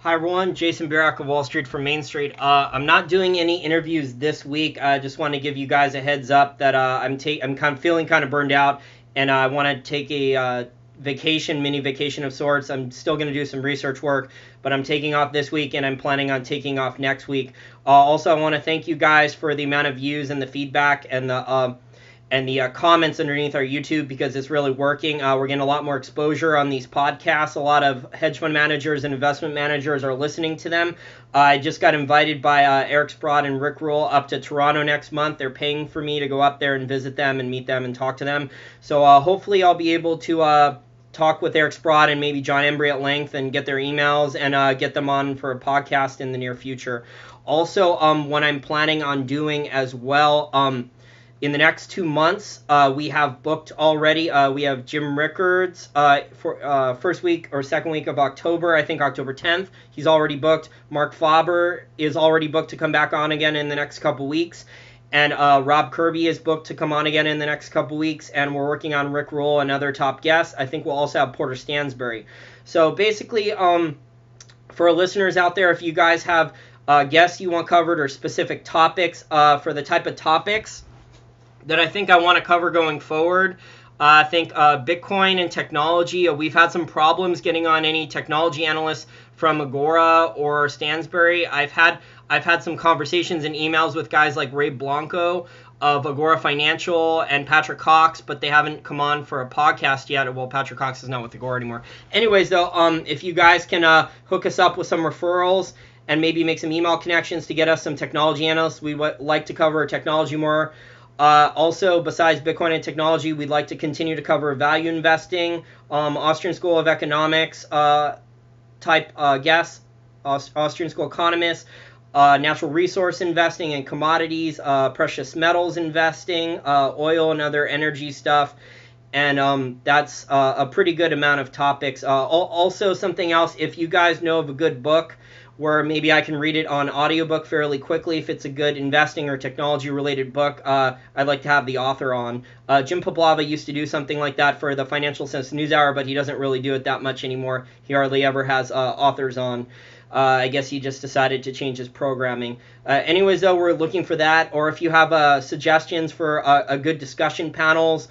Hi everyone, Jason Burack of Wall Street from Main Street. I'm not doing any interviews this week. I just want to give you guys a heads up that I'm kind of feeling kind of burned out, and I want to take a mini vacation of sorts. I'm still going to do some research work, but I'm taking off this week, and I'm planning on taking off next week. Also, I want to thank you guys for the amount of views and the feedback and the comments underneath our YouTube, because it's really working. We're getting a lot more exposure on these podcasts. A lot of hedge fund managers and investment managers are listening to them. I just got invited by Eric Sprott and Rick Rule up to Toronto next month. They're paying for me to go up there and visit them and meet them and talk to them. So hopefully I'll be able to talk with Eric Sprott and maybe John Embry at length and get their emails and get them on for a podcast in the near future. Also, what I'm planning on doing as well, in the next 2 months, we have booked already. We have Jim Rickards for first week or second week of October, I think October 10th. He's already booked. Marc Faber is already booked to come back on again in the next couple weeks. And Rob Kirby is booked to come on again in the next couple weeks. And we're working on Rick Rule and other top guests. I think we'll also have Porter Stansberry. So basically, for our listeners out there, if you guys have guests you want covered or specific topics for the type of topics that I think I want to cover going forward. I think Bitcoin and technology, we've had some problems getting on any technology analysts from Agora or Stansberry. I've had some conversations and emails with guys like Ray Blanco of Agora Financial and Patrick Cox, but they haven't come on for a podcast yet. Well, Patrick Cox is not with Agora anymore. Anyways, though, if you guys can hook us up with some referrals and maybe make some email connections to get us some technology analysts, we would like to cover technology more. Also, besides Bitcoin and technology, we'd like to continue to cover value investing, Austrian School of Economics type guests, Austrian School economists, natural resource investing and commodities, precious metals investing, oil and other energy stuff. And that's a pretty good amount of topics. Also, something else, if you guys know of a good book where maybe I can read it on audiobook fairly quickly, if it's a good investing or technology related book, I'd like to have the author on. Jim Poplava used to do something like that for the Financial Sense News Hour, but he doesn't really do it that much anymore. He hardly ever has authors on. I guess he just decided to change his programming. Anyways, though, we're looking for that. Or if you have suggestions for a good discussion panels,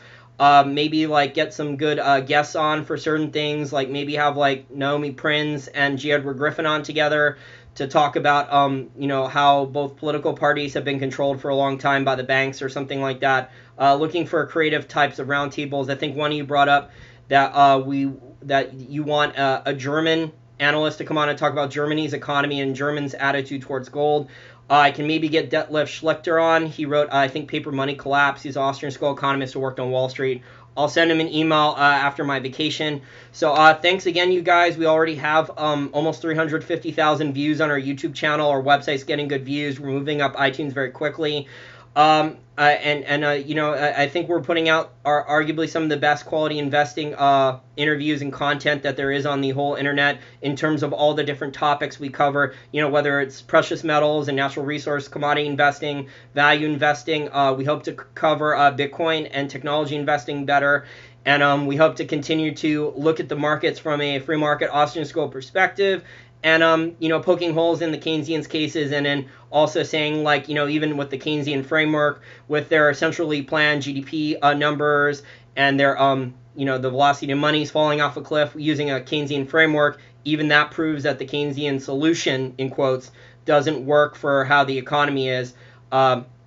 maybe like get some good guests on for certain things, like maybe have like Naomi Prinz and G. Edward Griffin on together to talk about how both political parties have been controlled for a long time by the banks or something like that. Looking for creative types of roundtables. I think one of you brought up that you want a German analyst to come on and talk about Germany's economy and Germans' attitude towards gold. I can maybe get Detlef Schlichter on. He wrote, I think, Paper Money Collapse. He's an Austrian School economist who worked on Wall Street. I'll send him an email after my vacation. So thanks again, you guys. We already have almost 350,000 views on our YouTube channel. Our website's getting good views. We're moving up iTunes very quickly. I think we're putting out arguably some of the best quality investing interviews and content that there is on the whole internet in terms of all the different topics we cover, whether it's precious metals and natural resource, commodity investing, value investing. We hope to cover Bitcoin and technology investing better. And we hope to continue to look at the markets from a free market Austrian School perspective. And, poking holes in the Keynesians cases, and then also saying, like, even with the Keynesian framework, with their centrally planned GDP numbers and their, the velocity of money is falling off a cliff using a Keynesian framework, even that proves that the Keynesian solution, in quotes, doesn't work for how the economy is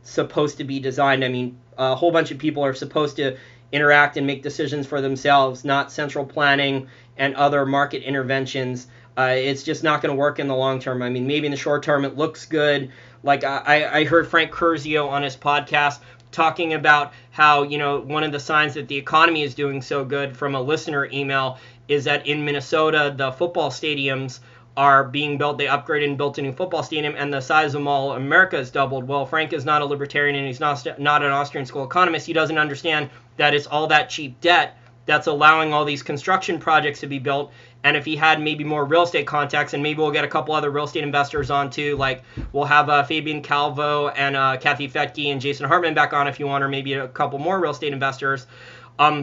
supposed to be designed. I mean, a whole bunch of people are supposed to interact and make decisions for themselves, not central planning and other market interventions. It's just not going to work in the long term. I mean, maybe in the short term it looks good. Like I heard Frank Curzio on his podcast talking about how, one of the signs that the economy is doing so good from a listener email is that in Minnesota, the football stadiums are being built. They upgraded and built a new football stadium, and the size of Mall America has doubled. Well, Frank is not a libertarian, and he's not an Austrian School economist. He doesn't understand that it's all that cheap debt that's allowing all these construction projects to be built. And if he had maybe more real estate contacts, and maybe we'll get a couple other real estate investors on too, like we'll have Fabian Calvo and Kathy Fetke and Jason Hartman back on if you want, or maybe a couple more real estate investors.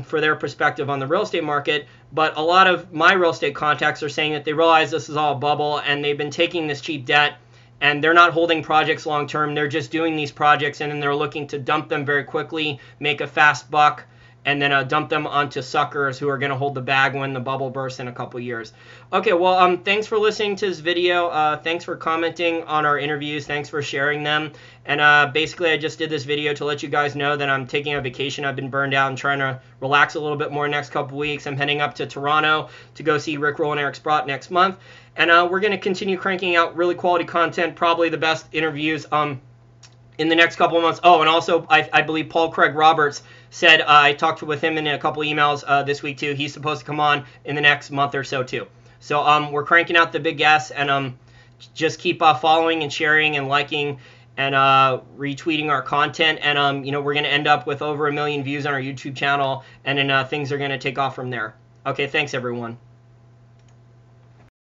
for their perspective on the real estate market. But a lot of my real estate contacts are saying that they realize this is all a bubble, and they've been taking this cheap debt, and they're not holding projects long term. They're just doing these projects, and then they're looking to dump them very quickly, make a fast buck, and then dump them onto suckers who are going to hold the bag when the bubble bursts in a couple years. Okay, well, thanks for listening to this video. Thanks for commenting on our interviews. Thanks for sharing them. And basically, I just did this video to let you guys know that I'm taking a vacation. I've been burned out and trying to relax a little bit more next couple weeks. I'm heading up to Toronto to go see Rick Roll and Eric Sprott next month. And we're going to continue cranking out really quality content, probably the best interviews in the next couple of months. Oh, and also, I believe Paul Craig Roberts said, I talked with him in a couple emails this week too. He's supposed to come on in the next month or so too. So we're cranking out the big guests, and just keep following and sharing and liking and retweeting our content. And we're going to end up with over 1 million views on our YouTube channel, and then things are going to take off from there. Okay, thanks everyone.